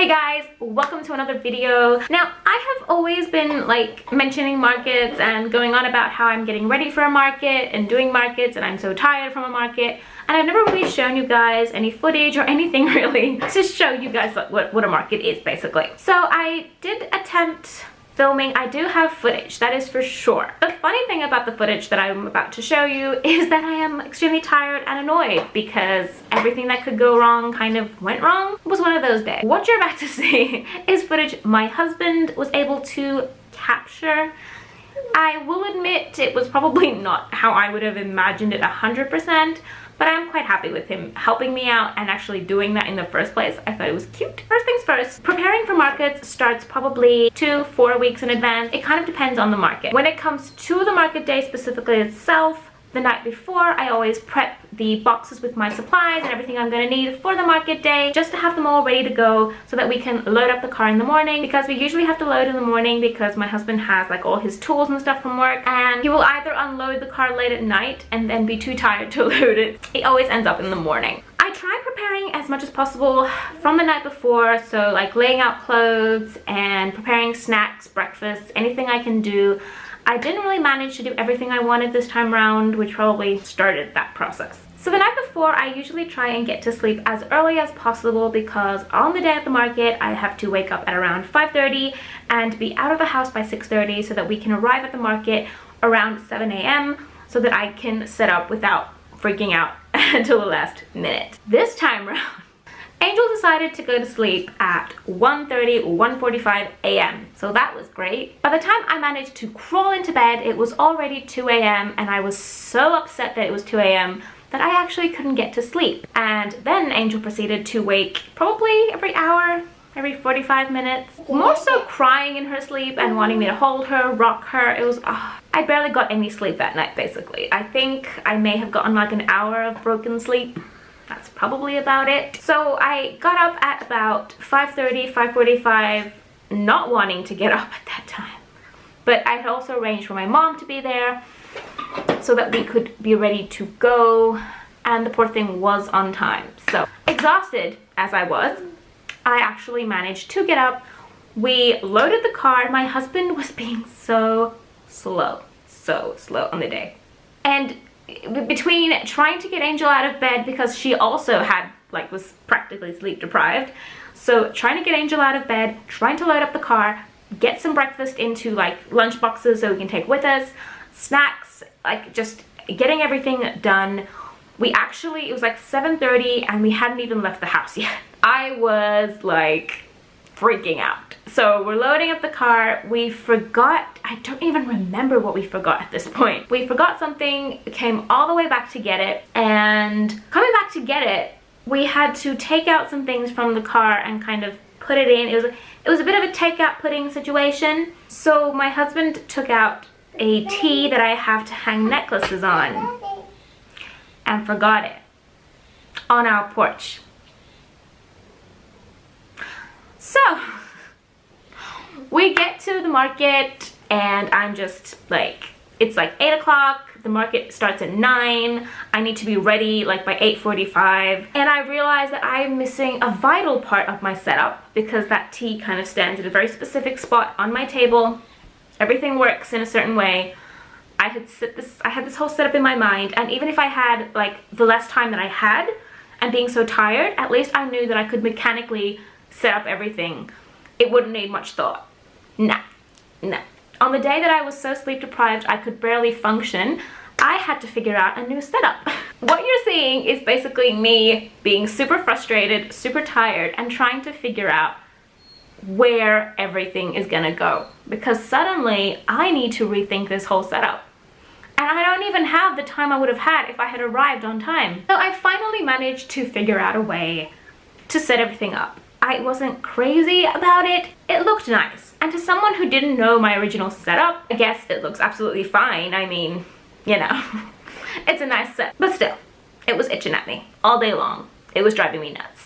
Hey guys, welcome to another video. Now, I have always been like mentioning markets and going on about how I'm getting ready for a market and doing markets and I'm so tired from a market, and I've never really shown you guys any footage or anything really to show you guys what a market is basically. So I did attempt filming. I do have footage, that is for sure. The funny thing about the footage that I'm about to show you is that I am extremely tired and annoyed because everything that could go wrong kind of went wrong. It was one of those days. What you're about to see is footage my husband was able to capture. I will admit it was probably not how I would have imagined it 100%, but I'm quite happy with him helping me out and actually doing that in the first place. I thought it was cute. First things first, preparing for markets starts probably 2-4 weeks in advance. It kind of depends on the market. When it comes to the market day specifically itself, the night before, I always prep the boxes with my supplies and everything I'm going to need for the market day, just to have them all ready to go so that we can load up the car in the morning, because we usually have to load in the morning because my husband has like all his tools and stuff from work, and he will either unload the car late at night and then be too tired to load it. It always ends up in the morning. I try preparing as much as possible from the night before, so like laying out clothes and preparing snacks, breakfast, anything I can do. I didn't really manage to do everything I wanted this time around, which probably started that process. So the night before, I usually try and get to sleep as early as possible because on the day of the market, I have to wake up at around 5:30 and be out of the house by 6:30 so that we can arrive at the market around 7 a.m. so that I can set up without freaking out until the last minute. This time around, Angel decided to go to sleep at 1:30 or 1:45 a.m. So that was great. By the time I managed to crawl into bed, it was already 2 a.m. and I was so upset that it was 2 a.m. that I actually couldn't get to sleep. And then Angel proceeded to wake probably every hour, every 45 minutes. More so crying in her sleep and wanting me to hold her, rock her. It was, I barely got any sleep that night basically. I think I may have gotten like an hour of broken sleep. That's probably about it. So I got up at about 5:30, 5:45, not wanting to get up at that time. But I had also arranged for my mom to be there so that we could be ready to go, and the poor thing was on time. So exhausted as I was, I actually managed to get up. We loaded the car. My husband was being so slow on the day. And between trying to get Angel out of bed because she also was practically sleep deprived, so trying to get Angel out of bed, trying to load up the car, get some breakfast into like lunch boxes so we can take with us, snacks, like just getting everything done. It was like 7:30 and we hadn't even left the house yet. I was like freaking out. So we're loading up the car. We forgot, I don't even remember what we forgot at this point. We forgot something, came all the way back to get it, and coming back to get it, we had to take out some things from the car and kind of put it in. It was a bit of a take-out putting situation. So my husband took out a tee that I have to hang necklaces on and forgot it on our porch. So we get to the market and I'm just like, it's like 8 o'clock, the market starts at 9, I need to be ready like by 8:45, and I realize that I'm missing a vital part of my setup because that tea kind of stands at a very specific spot on my table. Everything works in a certain way. I had this whole setup in my mind, and even if I had like the less time that I had and being so tired, at least I knew that I could mechanically set up everything. It wouldn't need much thought. Nah. On the day that I was so sleep deprived I could barely function, I had to figure out a new setup. What you're seeing is basically me being super frustrated, super tired, and trying to figure out where everything is gonna go. Because suddenly I need to rethink this whole setup. And I don't even have the time I would have had if I had arrived on time. So I finally managed to figure out a way to set everything up. I wasn't crazy about it. It looked nice. And to someone who didn't know my original setup, I guess it looks absolutely fine. I mean, you know, it's a nice set. But still, it was itching at me all day long. It was driving me nuts.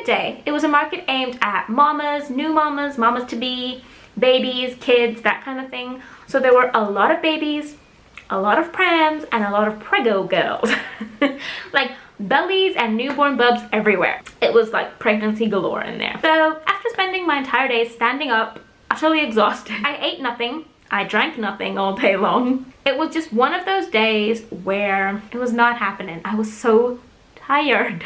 good day. It was a market aimed at mamas, new mamas, mamas to be, babies, kids, that kind of thing. So there were a lot of babies, a lot of prams, and a lot of prego girls. Like bellies and newborn bubs everywhere. It was like pregnancy galore in there. So after spending my entire day standing up, utterly exhausted, I ate nothing, I drank nothing all day long. It was just one of those days where it was not happening. I was so tired.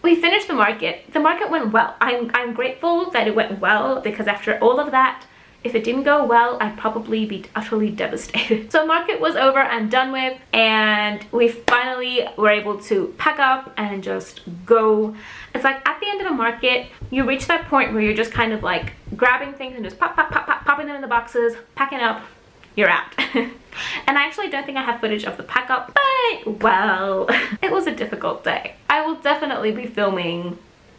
We finished the market. The market went well. I'm grateful that it went well, because after all of that, if it didn't go well, I'd probably be utterly devastated. So market was over and done with, and we finally were able to pack up and just go. It's like at the end of a market, you reach that point where you're just kind of like grabbing things and just popping them in the boxes, packing up, you're out. And I actually don't think I have footage of the pack up, but well, it was a difficult day. I will definitely be filming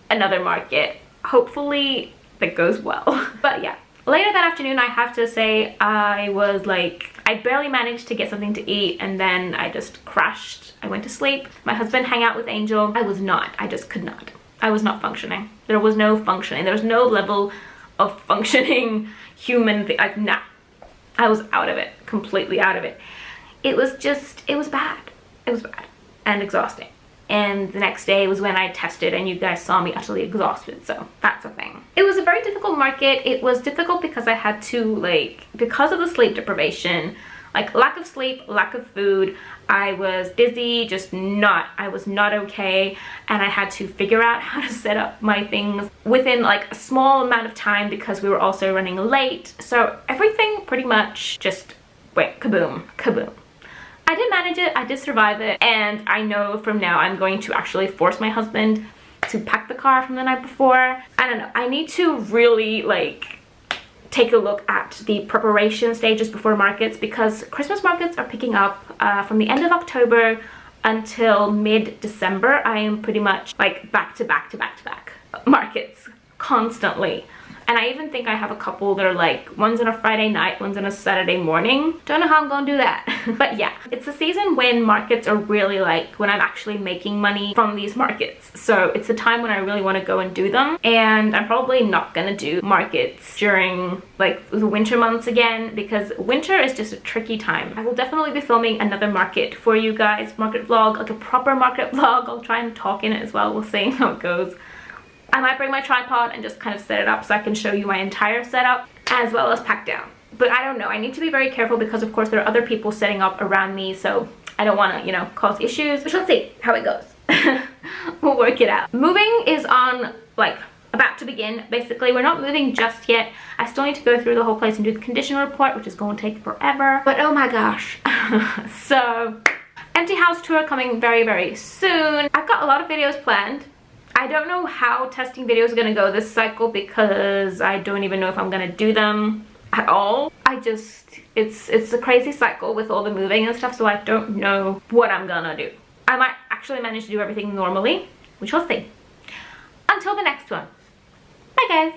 another market. Hopefully that goes well. But yeah. Later that afternoon, I have to say, I barely managed to get something to eat, and then I just crashed. I went to sleep. My husband hung out with Angel. I just could not. I was not functioning. There was no functioning. There was no level of functioning human thing. Like, nah. I was out of it. Completely out of it. It was bad. It was bad and exhausting. And the next day was when I tested, and you guys saw me utterly exhausted, so that's a thing. It was a very difficult market. It was difficult because I had to, because of the sleep deprivation, lack of sleep, lack of food, I was dizzy, I was not okay, and I had to figure out how to set up my things within a small amount of time, because we were also running late. So everything pretty much just went kaboom, kaboom. I did manage it, I did survive it, and I know from now I'm going to actually force my husband to pack the car from the night before. I don't know, I need to really take a look at the preparation stages before markets, because Christmas markets are picking up from the end of October until mid-December. I am pretty much back to back markets constantly. And I even think I have a couple that are one's on a Friday night, one's on a Saturday morning. Don't know how I'm gonna do that. But yeah, it's a season when markets are really when I'm actually making money from these markets. So it's a time when I really want to go and do them. And I'm probably not gonna do markets during the winter months again, because winter is just a tricky time. I will definitely be filming another market for you guys, market vlog, a proper market vlog. I'll try and talk in it as well. We'll see how it goes. I might bring my tripod and just kind of set it up so I can show you my entire setup, as well as pack down. But I don't know, I need to be very careful, because of course there are other people setting up around me, so I don't want to, cause issues. But let's see how it goes. We'll work it out. Moving is on, about to begin, basically. We're not moving just yet. I still need to go through the whole place and do the condition report, which is going to take forever. But oh my gosh. So, empty house tour coming very, very soon. I've got a lot of videos planned. I don't know how testing videos are gonna go this cycle, because I don't even know if I'm gonna do them at all. It's a crazy cycle with all the moving and stuff, so I don't know what I'm gonna do. I might actually manage to do everything normally, which we'll see. Until the next one. Bye guys.